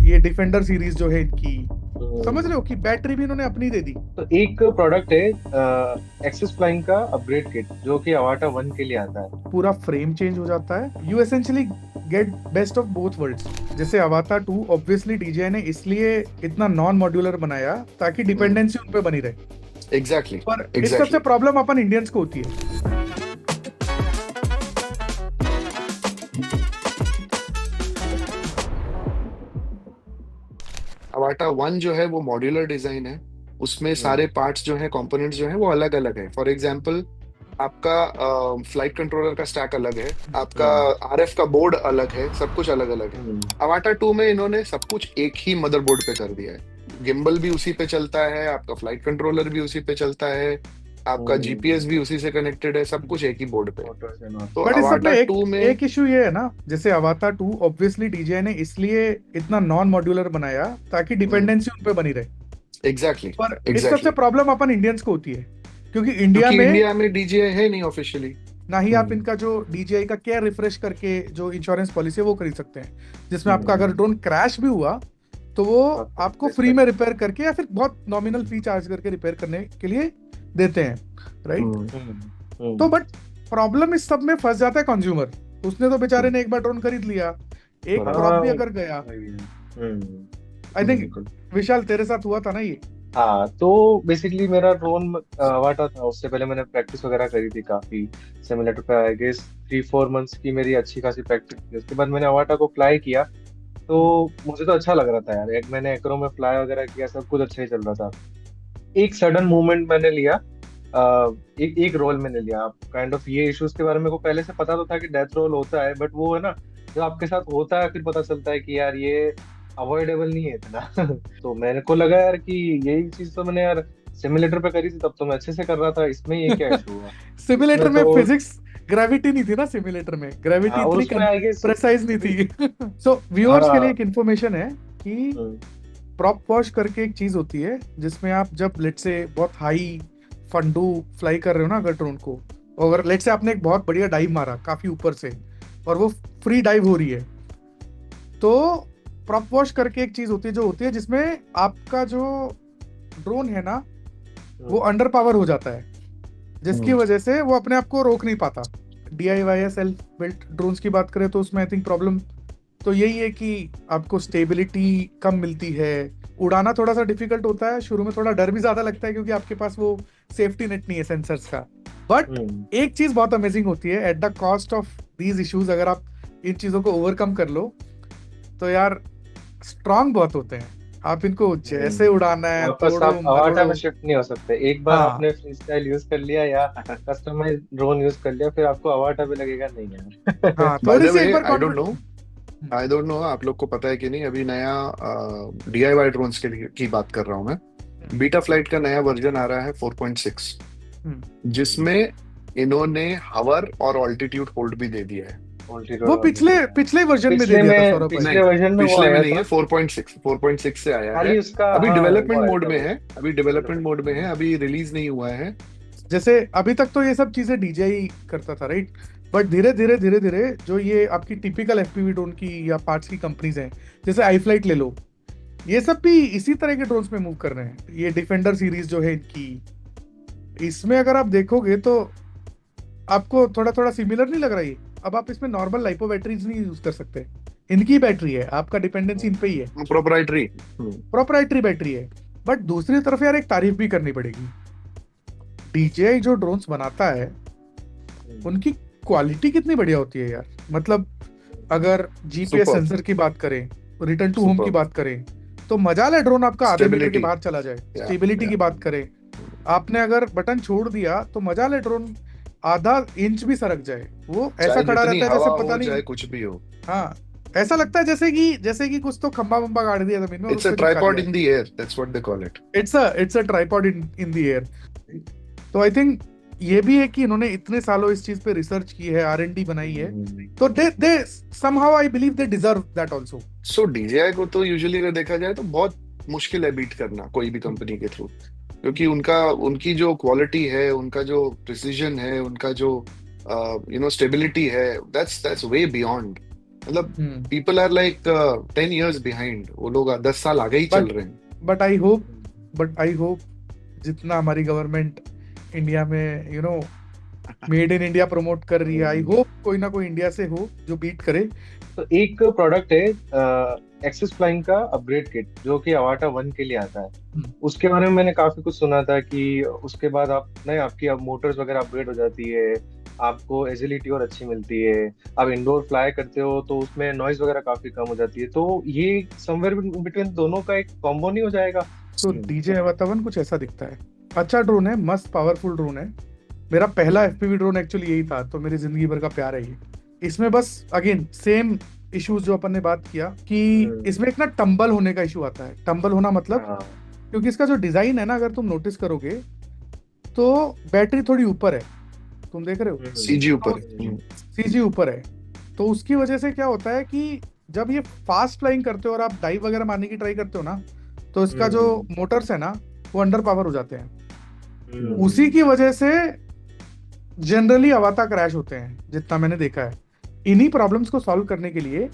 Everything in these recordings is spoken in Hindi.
ये डिफेंडर सीरीज जो है इनकी, समझ हम्म। रहे हो कि बैटरी भी इन्होंने अपनी दे दी। तो एक प्रोडक्ट है एक्सिस फ्लाइंग का अपग्रेड किट जो कि अवाटा 1 के लिए आता है। पूरा फ्रेम चेंज हो जाता है, you essentially get best of both worlds. जैसे अवाता 2 ऑब्वियसली डीजे ने इसलिए इतना नॉन मॉड्यूलर बनाया ताकि डिपेंडेंसी उन पे बनी रहे। एग्जैक्टली पर इस सबसे एग्जैक्टली। प्रॉब्लम अपन इंडियंस को होती है। अवाटा 1 जो है वो मॉड्यूलर डिजाइन है। उसमें सारे हम्म। पार्ट्स जो है, कंपोनेंट्स जो है वो अलग अलग है। फॉर एग्जांपल, आपका फ्लाइट कंट्रोलर का स्टैक अलग है, आपका हम्म। आरएफ का बोर्ड अलग है, सब कुछ अलग अलग है। हम्म। अवाटा 2 में इन्होंने सब कुछ एक ही मदरबोर्ड पे कर दिया है। गिम्बल भी उसी पे चलता है, आपका फ्लाइट कंट्रोलर भी उसी पे चलता है, आपका जीपीएस भी उसी से कनेक्टेड है, सब कुछ एक ही बोर्ड पे है। मोटर से नॉट। तो बट इस सब में अवाटा एक 2 में एक इशू ये है ना, जैसे अवाता 2 ऑब्वियसली डीजे ने इसलिए इतना नॉन मॉड्यूलर बनाया ताकि डिपेंडेंसी उन पे बनी रहे। एग्जैक्टली पर इस सबसे एग्जैक्टली। प्रॉब्लम अपन इंडियंस को होती है, क्योंकि इंडिया क्योंकि में इंडिया में डीजीआई है नहीं ऑफिशियली। ना ही आप हम्म। इनका जो डीजीआई का केयर रिफ्रेश करके जो इंश्योरेंस पॉलिसी है वो खरीद सकते हैं, जिसमें आपका अगर हम्म। ड्रोन क्रैश भी हुआ तो वो तो आपको आपको रिप्लेस फ्री कर। में रिपेयर करके या फिर बहुत नॉमिनल फी चार्ज करके रिपेयर करने के लिए देते हैं, राइट। हम्म हम्म। तो हम्म। बट प्रॉब्लम इस सब में फंस जाता है कंज्यूमर। उसने तो बेचारे हम्म, ने एक बार ड्रोन खरीद लिया, एक बराबर। प्रॉप हाँ, भी अगर गया। वही है। आई थिंक बिल्कुल। विशाल तेरे साथ हुआ था ना ये। हाँ, तो बेसिकली मेरा ड्रोन वाटा था। उससे पहले मैंने प्रैक्टिस वगैरह करी थी काफी सिमुलेटर पे। आई गेस 3-4 मंथ्स की मेरी अच्छी खासी प्रैक्टिस थी। उसके बाद मैंने अवाटा को फ्लाई किया। तो मुझे तो अच्छा लग रहा था यार। एक मैंने एक्रो में फ्लाई वगैरह किया, सब कुछ अच्छा ही चल रहा था। एक सडन मूवमेंट मैंने लिया। एक एक रोल मैंने लिया। आप काइंड ऑफ ये इश्यूज के बारे में मेरे को पहले से पता तो था कि डेथ रोल होता है, बट वो है ना, जब आपके साथ होता है फिर पता चलता है कि यार ये अवॉइडेबल नहीं है इतना। तो मेरे को लगा यार कि यही चीज तो मैंने यार सिमुलेटर पे करी थी, तब तो मैं अच्छे से कर रहा था। इसमें ये क्या इशू हुआ? इसमें सिमुलेटर में तो फिजिक्स, ग्रेविटी नहीं थी ना सिमुलेटर में, ग्रेविटी हाँ, और इतनी उसमें आई गेस प्रेसाइज नहीं अभी। थी। सो व्यूअर्स के लिए हाँ। एक इंफॉर्मेशन है कि हम्म। प्रॉप वॉश करके एक चीज होती है, जिसमें आप जब लेट से बहुत हाई फंडू फ्लाई कर रहे हो ना अगर ड्रोन को, और अगर लेट से आपने एक बहुत बढ़िया डाइव मारा काफी ऊपर से और वो फ्री डाइव हो रही है, तो प्रॉप वॉश करके एक चीज होती है जो होती है जिसमें आपका जो ड्रोन है ना वो हम्म। अंडर पावर हो जाता है, जिसकी हम्म, वजह से वो अपने आप को रोक नहीं पाता। DIY या सेल्फ बिल्ट ड्रोन्स की बात करें तो उसमें आई थिंक प्रॉब्लम तो यही है कि आपको स्टेबिलिटी कम मिलती है, उड़ाना थोड़ा सा डिफिकल्ट होता है, शुरू में थोड़ा डर भी ज्यादा लगता है क्योंकि आपके पास वो सेफ्टी नेट नहीं है सेंसर्स का। बट हम्म। एक चीज बहुत अमेजिंग होती है, at the cost of these issues अगर आप इन चीजों को ओवरकम कर लो तो यार स्ट्रांग बहुत होते हैं। आप इनको जैसे उड़ाना है वापस तोड़ो आप अवाटा मरोड़ो। में शिफ्ट नहीं हो सकते। एक बार हाँ आपने फ्री स्टाइल यूज कर लिया या कस्टमाइज ड्रोन यूज कर लिया, फिर आपको अवाटा भी लगेगा नहीं यार। हाँ, बाय द थोड़ी सी वे एक बार I don't know, confidence. I don't know आप लोग को पता है कि नहीं, अभी नया डीआईवाई ड्रोन्स के लिए की बात कर रहा हूँ मैं। बीटा फ्लाइट का नया वर्जन आ रहा है 4.6, जिसमें इन्होंने हवर और ऑल्टीट्यूड होल्ड भी दे दिया है। ऑल्टीट्यूड वो और भी पिछले दे रहा है। पिछले वर्जन में दे दिया था सौरभ भाई। पिछले नहीं, वर्जन में वो पिछले में आया नहीं है, था। 4.6, 4.6 से आया है। खाली उसका, अभी हाँ, वो डेवलपमेंट आया मोड था में वो। है, अभी डेवलपमेंट मोड में है, डेवलपमेंट। अभी रिलीज नहीं हुआ है। जैसे अभी तक तो ये सब चीजें DJI करता था, राइट। बट धीरे धीरे धीरे धीरे जो ये आपकी टिपिकल FPV ड्रोन की या पार्ट्स की कंपनीज हैं, जैसे आई फ्लाइट ले लो, ये सब भी इसी तरह के ड्रोन्स में मूव कर रहे हैं। ये डिफेंडर सीरीज जो है इनकी, इसमें अगर आप देखोगे तो आपको थोड़ा थोड़ा सिमिलर नहीं लग रहा ये। अब आप इसमें नॉर्मल लाइपो बैटरीज नहीं यूज कर सकते, इनकी बैटरी है, आपका डिपेंडेंसी इन पे ही है, प्रोप्राइटरी। प्रोप्राइटरी बैटरी है। बट दूसरी तरफ यार एक तारीफ भी करनी पड़ेगी, DJI जो ड्रोन्स बनाता है उनकी क्वालिटी कितनी बढ़िया होती है यार। मतलब अगर GPS सुपर सेंसर की बात करें, रिटर्न टू होम की सुपर। बात करें, तो मजाल है ड्रोन आपका आधे मीटर के स्टेबिलिटी। बाहर चला जाए। या स्टेबिलिटी या की बात करें, आपने अगर बटन छोड़ दिया तो मजाल है ड्रोन आधा इंच भी सरक जाए, वो ऐसा चाहे खड़ा जितनी रहता है जैसे हवा पता हो, नहीं। चाहे कुछ भी हो। हाँ, ऐसा लगता है जैसे कि कुछ तो खंबा वंबा गाड़ दिया जमीन में और इट्स अ उसको चिपका ट्राइपॉड दिया। In the air, that's what they call it. It's a tripod in the air. तो आई थिंक ये भी है कि इन्होंने इतने सालों इस चीज पे रिसर्च की है, R&D बनाई है, तो दे somehow I believe they deserve that also. So DJI को तो यूजुअली अगर देखा जाए तो बहुत मुश्किल है बीट करना कोई भी कंपनी के थ्रू, क्योंकि उनका, उनकी जो क्वालिटी है, उनका जो प्रिसीजन है, उनका जो स्टेबिलिटी है, दैट्स वे बियॉन्ड। मतलब hmm people are like 10 years behind, वो लोग 10 साल आगे ही चल बट रहे हैं। But I hope but I hope जितना हमारी गवर्नमेंट इंडिया में मेड इन इंडिया प्रमोट कर रही है, आई हम्म। होप कोई ना कोई इंडिया से हो जो बीट करे। तो एक प्रोडक्ट है एक्सिस फ्लाइंग का अपग्रेड किट, जो कि अवाटा 1 के लिए आता है। हम्म, उसके बारे में मैंने काफी कुछ सुना था कि उसके बाद आप नहीं, आपकी अब मोटर्स वगैरह अपग्रेड हो जाती है, आपको एजिलिटी और अच्छी मिलती है, आप इंडोर फ्लाई करते हो तो उसमें नॉइज वगैरह काफी कम हो जाती है। तो ये समवेयर बिटवीन दोनों का एक कॉम्बो नहीं हो जाएगा? तो डीजे वातावरण कुछ ऐसा दिखता है। अच्छा ड्रोन है, मस्त पावरफुल ड्रोन है। मेरा पहला हम्म। एफपीवी ड्रोन एक्चुअली यही था, तो मेरी जिंदगी भर का प्यार है ये। इसमें बस अगेन सेम इश्यूज जो अपन ने बात किया कि हम्म। इसमें एक ना टंबल होने का इशू आता है। टंबल होना मतलब, हाँ। क्योंकि इसका जो डिजाइन है ना, अगर तुम नोटिस करोगे तो बैटरी थोड़ी ऊपर है, तुम देख रहे हो, सीजी तो ऊपर है। सीजी ऊपर है। तो उसकी वजह से क्या होता है कि जब ये फास्ट फ्लाइंग करते हो और आप डाइव वगैरह मारने की ट्राई करते हो ना, तो इसका जो हम्म। मोटर्स है ना, वो अंडर पावर हो जाते हैं। उसी हम्म। की वजह से जनरली अवाता क्रैश होते हैं, जितना मैंने देखा है। इन्हीं प्रॉब्लम्स को सॉल्व करने के लिए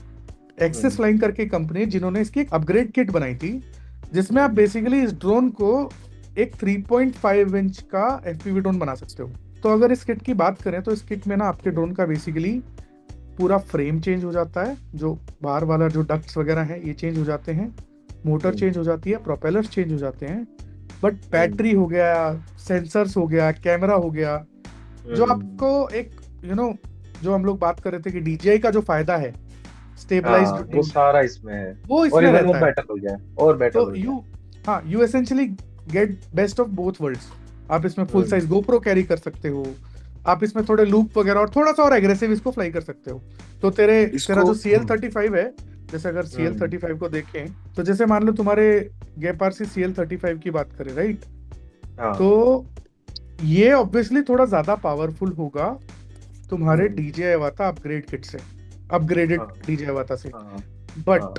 एक्सिस हम्म। फ्लाइंग करके कंपनी, जिन्होंने इसकी एक अपग्रेड किट बनाई थी, जिसमें आप हम्म। बेसिकली इस ड्रोन को एक 3.5 इंच का एफपीवी ड्रोन बना सकते हो। तो अगर इस किट की बात करें तो इस किट में ना आपके ड्रोन का बेसिकली पूरा फ्रेम चेंज हो जाता है, जो बाहर वाला जो डक्ट्स वगैरह है ये चेंज हो जाते हैं, मोटर चेंज हो जाती है, प्रोपेलर्स चेंज हो जाते हैं। बट बैटरी हो गया, सेंसर्स हो गया, कैमरा हो गया, जो आपको एक यू नो जो हम लोग बात कर रहे थे कि डीजीआई का जो फायदा है स्टेबलाइज्ड हाँ, वो ड्रोन, सारा इसमें है। वो और इसमें इवन वो रहता है। बेटर हो गया है, और बेटर तो हो गया है। हाँ, you essentially get best of both worlds. आप इसमें फुल हम्म। साइज गोप्रो कैरी कर सकते हो, आप इसमें थोड़े लूप वगैरह और थोड़ा सा और एग्रेसिव इसको फ्लाई कर सकते हो। तो तेरा इसको जो CL35 है, जैसे अगर हम्म। CL35 को देखें, तो जैसे मान लो तुम्हारे गेपार से CL35 की बात करें, राइट? हाँ। तो ये ऑब्वियसली थोड़ा ज्यादा पावरफुल होगा तुम्हारे हम्म। डीजे अवाता अपग्रेड किट से, अपग्रेडेड हाँ। डीजे अवाता से। हाँ। बट हाँ।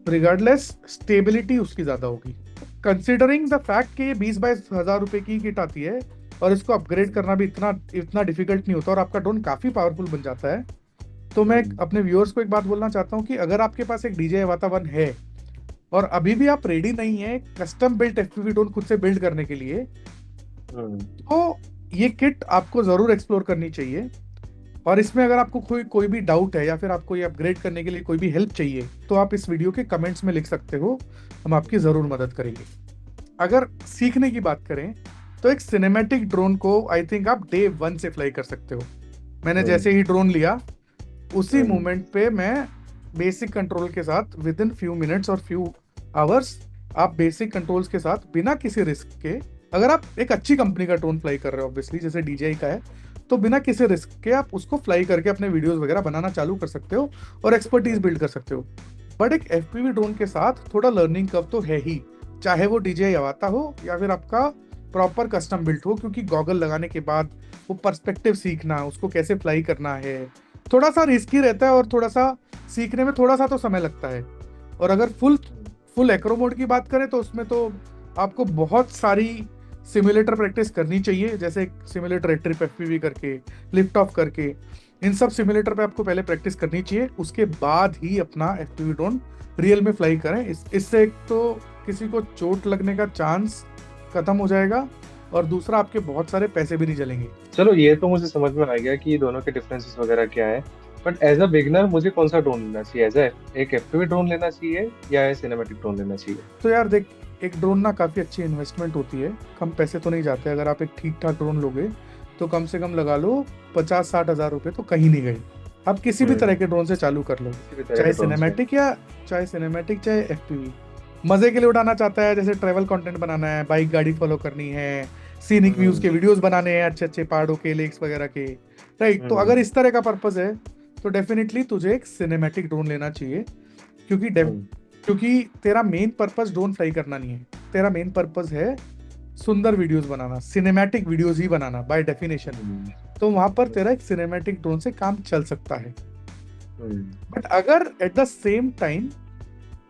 रिगार्डलेस स्टेबिलिटी उसकी ज्यादा होगी, कंसिडरिंग द फैक्ट कि ये 20-22 हजार रुपए की किट आती है और इसको अपग्रेड हम्म। करना भी इतना इतना डिफिकल्ट नहीं होता, और आपका ड्रोन काफी पावरफुल बन जाता है। तो मैं हम्म। अपने व्यूअर्स को एक बात बोलना चाहता हूँ कि अगर आपके पास एक डीजे वातावरण है और अभी भी आप रेडी नहीं है कस्टम बिल्ट एफपीवी ड्रोन खुद से बिल्ड करने के लिए, हम्म। तो ये किट आपको जरूर एक्सप्लोर करनी चाहिए। और इसमें अगर आपको कोई कोई भी डाउट है या फिर आपको ये अपग्रेड करने के लिए कोई भी हेल्प चाहिए, तो आप इस वीडियो के कमेंट्स में लिख सकते हो, हम आपकी जरूर मदद करेंगे। अगर सीखने की बात करें तो एक सिनेमैटिक ड्रोन को आई थिंक आप डे 1 से फ्लाई कर सकते हो। मैंने हम्म। जैसे ही ड्रोन लिया उसी हम्म। मोमेंट पे मैं बेसिक कंट्रोल के साथ विद इन फ्यू मिनट्स और फ्यू आवर्स, आप बेसिक कंट्रोल्स के साथ बिना किसी रिस्क के, अगर आप एक अच्छी कंपनी का ड्रोन फ्लाई कर रहे हो ऑब्वियसली जैसे DJI का है, तो बिना किसी रिस्क के आप उसको फ्लाई करके अपने वीडियोस वगैरह बनाना चालू कर सकते हो और एक्सपर्टीज बिल्ड कर सकते हो। बट एक एफपीवी ड्रोन के साथ थोड़ा लर्निंग कर्व तो है ही, चाहे वो DJI अवाता हो या फिर आपका प्रॉपर कस्टम बिल्ट हो, क्योंकि गॉगल लगाने के बाद वो पर्सपेक्टिव सीखना, उसको कैसे फ्लाई करना है, थोड़ा सा रिस्की रहता है और थोड़ा सा सीखने में थोड़ा सा तो समय लगता है। और अगर फुल फुल एक्रो मोड की बात करें तो उसमें तो आपको बहुत सारी सिमुलेटर प्रैक्टिस करनी चाहिए, जैसे सिमुलेटर ट्रिप एफपीवी करके, लिफ्ट ऑफ करके, इन सब सिमुलेटर पे आपको पहले प्रैक्टिस करनी चाहिए, उसके बाद ही अपना एफपीवी ड्रोन रियल में फ्लाई करें। इससे एक तो किसी को चोट लगने का चांस खत्म हो जाएगा और दूसरा आपके बहुत सारे पैसे भी नहीं जलेंगे। चलो, ये तो मुझे समझ में आ गया कि दोनों के डिफरेंसेस वगैरह क्या है। बट एज अ बिगनर मुझे कौन सा ड्रोन लेना चाहिए? एज एक एफपीवी ड्रोन लेना चाहिए या सिनेमैटिक ड्रोन लेना चाहिए? तो यार देख, एक ड्रोन ना काफ़ी अच्छी इन्वेस्टमेंट होती है, कम पैसे तो नहीं जाते। अगर आप एक ठीक ठाक ड्रोन लोगे तो कम से कम लगा लो 50-60 हजार रुपये तो कहीं नहीं गए। आप किसी भी तरह के ड्रोन से चालू कर लो, किसी भी तरह के चाहे ड्रोन से। सिनेमैटिक या चाहे एफपीवी। मजे के लिए उड़ाना चाहता है, जैसे ट्रैवल कंटेंट बनाना है, बाइक गाड़ी फॉलो करनी है, सीनिक व्यूज हम्म। के वीडियोस बनाने हैं अच्छे अच्छे पहाड़ों के, लेक्स वगैरह के, राइट? तो अगर हम्म। इस तरह का पर्पस है तो डेफिनेटली तुझे एक सिनेमैटिक ड्रोन लेना चाहिए, क्योंकि हम्म। क्योंकि तेरा मेन पर्पस ड्रोन फ्लाई करना नहीं है, तेरा मेन पर्पस है सुंदर वीडियोस बनाना, सिनेमैटिक वीडियोस ही बनाना बाय डेफिनेशन। हम्म। तो वहां पर तेरा एक सिनेमैटिक ड्रोन से काम चल सकता है। हम्म। बट अगर एट द सेम टाइम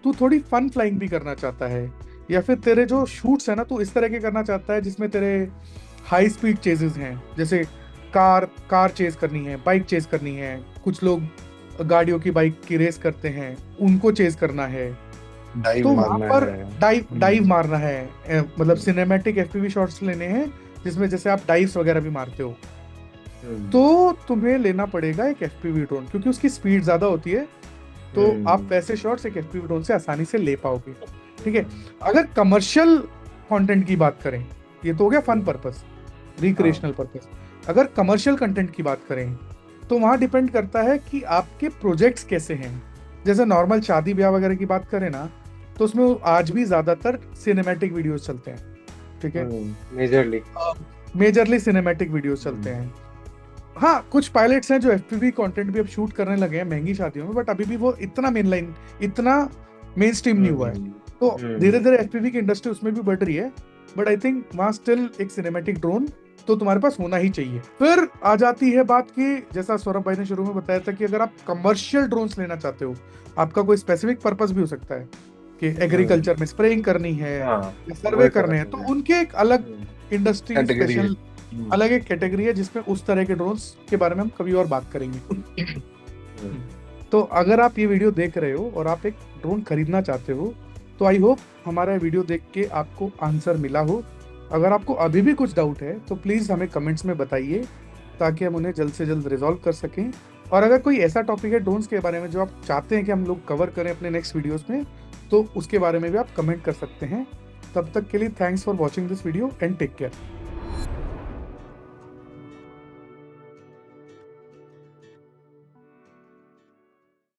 तू थोड़ी फन फ्लाइंग भी करना चाहता है, या फिर तेरे जो शूट्स है ना तू इस तरह के करना चाहता है जिसमें तेरे हाई स्पीड चेजेस हैं, जैसे कार कार चेज करनी है, बाइक चेज करनी है, कुछ लोग गाड़ियों की, बाइक की रेस करते हैं, उनको चेज करना है, डाइव तो वहां मारना पर है। डाइव मारना है, मतलब सिनेमैटिक एफपीवी शॉट्स लेने हैं जिसमें जैसे आप डाइव्स वगैरह भी मारते हो, तो तुम्हें लेना पड़ेगा एक एफपीवी ड्रोन, क्योंकि उसकी स्पीड ज्यादा होती है, तो आप वैसे शॉट्स एक एफपीवी ड्रोन से आसानी से ले पाओगे। ठीक है। अगर कमर्शियल कंटेंट की बात करें, ये तो हो गया फन पर्पस, रिक्रिएशनल पर्पस। अगर कमर्शियल कंटेंट की बात करें तो वहां डिपेंड करता है कि आपके प्रोजेक्ट्स कैसे हैं। जैसे नॉर्मल शादी ब्याह वगैरह की बात करें ना, तो उसमें आज भी ज्यादातर सिनेमैटिक वीडियोस चलते हैं। ठीक है, मेजरली सिनेमैटिक वीडियोस चलते हैं। हाँ, कुछ पायलट्स हैं जो एफपीवी कंटेंट भी अब शूट करने लगे हैं महंगी शादियों में, बट अभी भी वो इतना इतना मेन स्ट्रीम नहीं हुआ है। तो धीरे धीरे एफपीवी की इंडस्ट्री उसमें भी बढ़ रही है, बट आई थिंक वहां स्टिल एक सिनेमैटिक ड्रोन तो तुम्हारे पास होना ही चाहिए। फिर आ जाती है बात की, जैसा सौरभ भाई ने शुरू में बताया था कि अगर आप कमर्शियल ड्रोन्स लेना चाहते हो, आपका कोई स्पेसिफिक पर्पस भी हो सकता है कि एग्रीकल्चर में स्प्रेइंग करनी है या सर्वे करने हैं, तो उनके एक अलग इंडस्ट्री स्पेशल अलग एक कैटेगरी है जिसमें उस तरह के ड्रोन्स के बारे में हम कभी और बात करेंगे। तो अगर आप ये वीडियो देख रहे हो और आप एक ड्रोन खरीदना चाहते हो, तो आई होप हमारा वीडियो देख के आपको आंसर मिला हो। अगर आपको अभी भी कुछ डाउट है तो प्लीज़ हमें कमेंट्स में बताइए, ताकि हम उन्हें जल्द से जल्द रिजॉल्व कर सकें। और अगर कोई ऐसा टॉपिक है ड्रोन्स के बारे में जो आप चाहते हैं कि हम लोग कवर करें अपने नेक्स्ट वीडियोस में, तो उसके बारे में भी आप कमेंट कर सकते हैं। तब तक के लिए thanks for watching this video and take care.